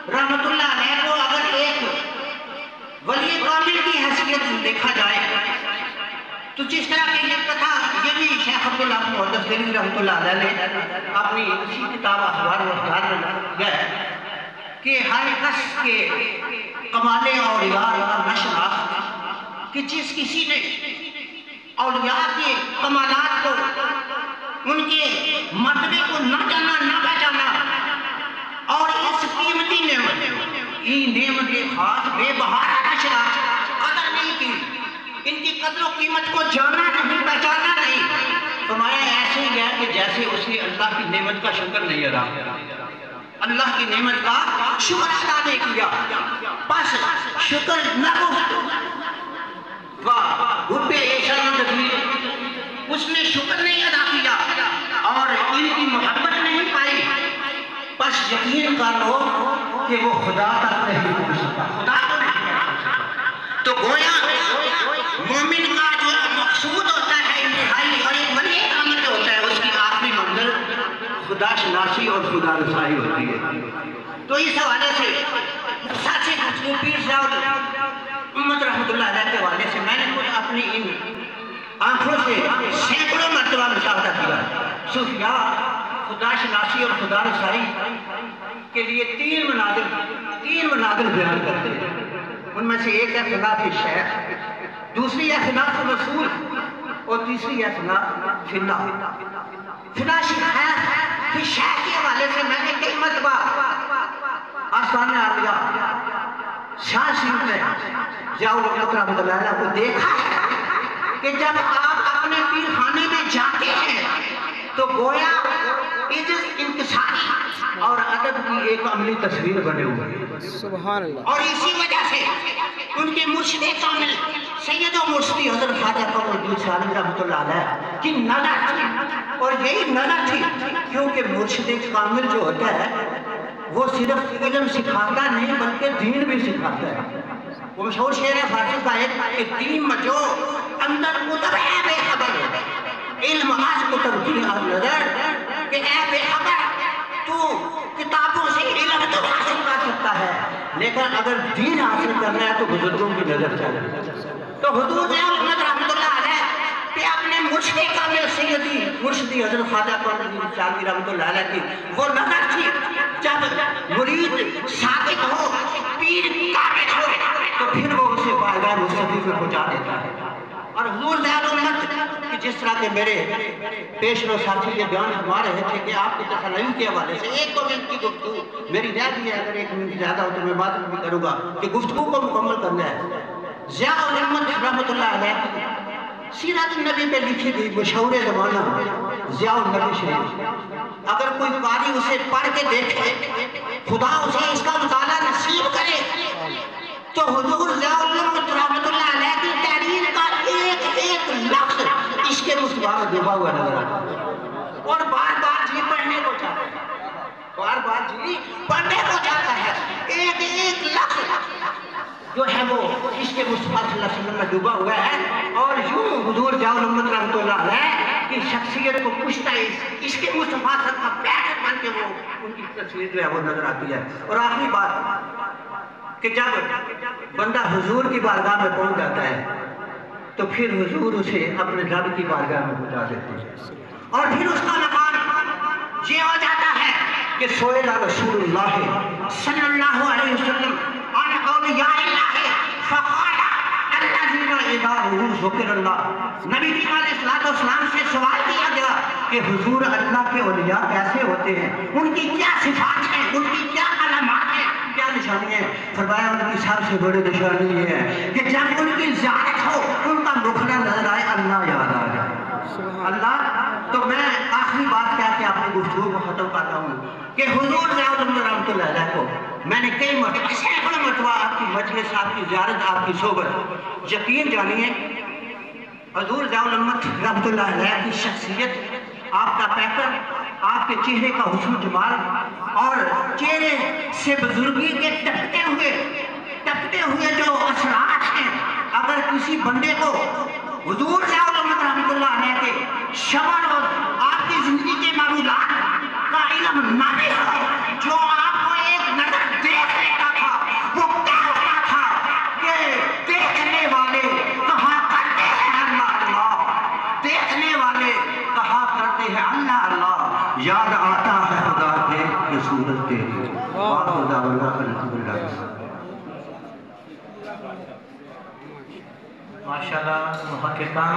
رحمت اللہ علیہ کو اگر ایک ولی کامل کی حیثیت دیکھا جائے تو جس طرح کی یہ کتھا یہ بھی شیخ عبداللہ محدث دہلوی رحمت اللہ علیہ نے اپنی اسی کتاب اخبار و اخبار میں لکھا ہے کہ ہر کس کے کمال اولیاء اور نشناخت کہ جس کسی نے اولیاء کے کمالات کو ان کے مرتبے کو نہ جانا نہ پہچانا اور اس قیمتی نعمت خاص بے بہارا نشناخت قدر نہیں کی ان کی قدر و قیمت کو جانا نہیں پہچانا نہیں فرمایا ایسے ہی ہے کہ جیسے اس نے اللہ کی نعمت کا شکر نہیں ادا اللہ کی نعمت کا شکر ادا نہیں کیا بس شکر نہ اس نے شکر نہیں ادا کیا اور ان کی محبت نہیں پائی بس یقین کر لو کہ وہ خدا تک نہیں پہنچ سکتا خدا کو نہیں پہنچ سکتا تو گویا مومن کا جو مقصود ہوتا ہے انتہائی اور ایک ولی کامل جو ہوتا ہے اس کی آخری منزل خدا شناسی اور خدا رسائی ہوتی ہے تو اس حوالے سے ساتھ ہی پیر صاحب امت رحمت اللہ علیہ کے حوالے سے میں نے خود اپنی ان آنکھوں سے سینکڑوں مرتبہ مشاہدہ کیا صوفیاء خدا شناسی اور خدا رسائی کے لیے تین مناظر بیان کرتے ہیں ان میں سے ایک ہے خلاف شیخ دوسری ہے خلاف رسول اور تیسری ہے خلاف فنا شیخ کے حوالے سے میں نے کئی مرتبہ آستانہ عالیہ شاہ شریف میں ضیاء الحق رحمۃ اللہ علیہ کو دیکھا ہے کہ جب آپ اپنے پیر خانے میں جاتے ہیں تو گویا عجز انکساری اور ادب کی ایک عملی تصویر بنے ہوئے سبحان اللہ اور اسی وجہ سے ان کے مرشد کامل سید و مرشدی حضرت خواجہ قمر الدین سالم رحمۃ اللہ علیہ کی نظر تھی اور یہی نظر تھی کیونکہ مرشد کامل جو ہوتا ہے وہ صرف علم سکھاتا نہیں بلکہ دین بھی سکھاتا ہے وہ مشہور شعر ہے فارسی کا ایک کہ دین مجو اندر کتب ہے بے خبر علم آج کتب کی نظر کہ اے بے خبر تو کتابوں سے علم تو حاصل کر سکتا ہے لیکن اگر دین حاصل کرنا ہے تو بزرگوں کی نظر چاہیے تو حضور ضیاء الحق رحمۃ اللہ علیہ کہ اپنے مرشد کامل سیدی مرشدی حضرت خواجہ قمر الدین سالم رحمۃ اللہ علیہ کی وہ نظر تھی جب مرید ثابت ہو پیر ثابت ہو تو پھر وہ اسے بارگاہ مصطفی میں پہنچا دیتا ہے اور حضور ضیاء الحق کہ جس طرح کے میرے پیش رو ساتھی یہ بیان فرما رہے تھے کہ آپ کی تخلیق کے حوالے سے ایک دو منٹ کی گفتگو میری رہ گئی ہے اگر ایک منٹ زیادہ ہو تو میں بات بھی کروں گا کہ گفتگو کو مکمل کرنا ہے ضیاء الحق رحمۃ اللہ علیہ کی سیرت النبی پہ لکھی گئی مشہور زمانہ ضیاء النبی شریف اگر کوئی قاری اسے پڑھ کے دیکھے خدا اسے اس کا مطالعہ نصیب کرے تو حضور ضیاء الحق رحمۃ اللہ علیہ کی تحریر کا ایک لفظ اس کے مصطفیٰ میں ڈوبا ہوا نظر آتا ہے اور بار بار جی پڑھنے کو چاہتا ہے بار بار جی پڑھنے کو چاہتا ہے ایک لفظ جو ہے وہ اس کے مصطفیٰ صلی اللہ علیہ وسلم میں ڈوبا ہوا ہے اور یوں حضور ضیاء الحق رحمۃ اللہ علیہ کی شخصیت کو پوچھتا ہے اس کے مصطفیٰ صلی اللہ علیہ وسلم کا پیٹ بن کے وہ ان کی تصویر جو ہے وہ نظر آتی ہے اور آخری بات کہ جب بندہ حضور کی بارگاہ میں پہنچ جاتا ہے تو پھر حضور اسے اپنے رب کی بارگاہ میں پہنچا دیتے ہیں اور پھر اس کا مقام یہ ہو جاتا ہے کہ سئل رسول اللہ صلی اللہ علیہ وسلم عن اولیاء اللہ فقال الذین اذا ذکر اللہ نبی علیہ الصلوۃ والسلام سے سوال کیا گیا کہ حضور اللہ کے اولیاء کیسے ہوتے ہیں ان کی کیا صفات ہیں ان کی کیا علامات ہیں کیا نشانی ہے فرمایا ان کی سب سے بڑی نشانی یہ ہے کہ جب ان کی زیارت ہو ان کا مکھڑا نظر آئے اللہ یاد آ جائے اللہ تو میں آخری بات کہہ کے اپنی گفتگو کو ختم کرتا ہوں کہ حضور ضیاء الحق رحمۃ اللہ علیہ کو میں نے کئی مرتبہ سینکڑوں مرتبہ آپ کی مجلس آپ کی زیارت آپ کی صحبت یقین جانیے حضور ضیاء الحق رحمۃ اللہ علیہ کی شخصیت آپ کا پیٹرن آپ کے چہرے کا حسن و جمال اور چہرے سے بزرگی کے ٹپتے ہوئے جو اثرات ہیں اگر کسی بندے کو حضور ضیاء الحق رحمۃ اللہ علیہ کے شمال اور آپ کی زندگی کے معمولات کا علم نہ ہو جو آپ کو ایک نظر دیکھ فرماتے ہیں اللہ اللہ یاد آتا ہے خدا کے یہ صورت تیری خدا اللہ ماشاءاللہ محققان